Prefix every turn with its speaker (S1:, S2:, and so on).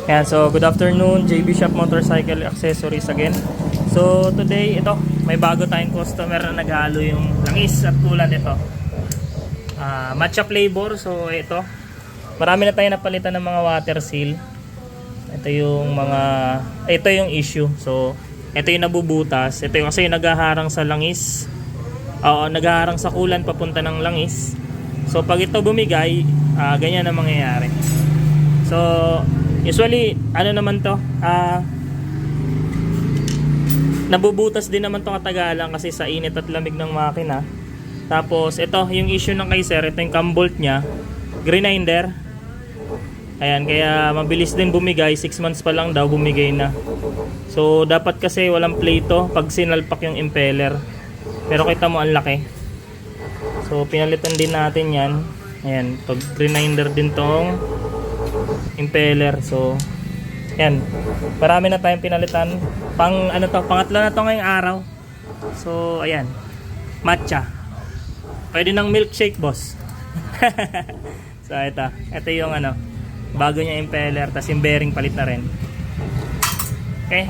S1: Ayan, so good afternoon, JB Shop Motorcycle Accessories again. So today, ito, may bago tayong customer na naghalo yung langis at kulan ito. Matcha flavor, so ito. Marami na tayong napalitan ng mga water seal. Ito yung issue. So ito yung nabubutas. Ito yung kasi yung naghaharang sa langis. Naghaharang sa kulan papunta ng langis. So pag ito bumigay, ganyan ang mangyayari. So usually, ano naman to, nabubutas din naman to katagalan kasi sa init at lamig ng makina. Tapos ito, yung issue ng kay sir, ito yung cam bolt nya, grinder. Ayan, kaya mabilis din bumigay, 6 months pa lang daw bumigay na. So dapat kasi walang play to pag sinalpak yung impeller. Pero kita mo ang laki. So pinalitan din natin yan. Ayan, pag grinder din tong impeller. So yan, marami na tayong pinalitan. Pangatlo na to ngayong araw. So ayan, matcha. Pwede ng milkshake, boss. So ito yung bago niya impeller, tas yung bearing palit na rin. Okay.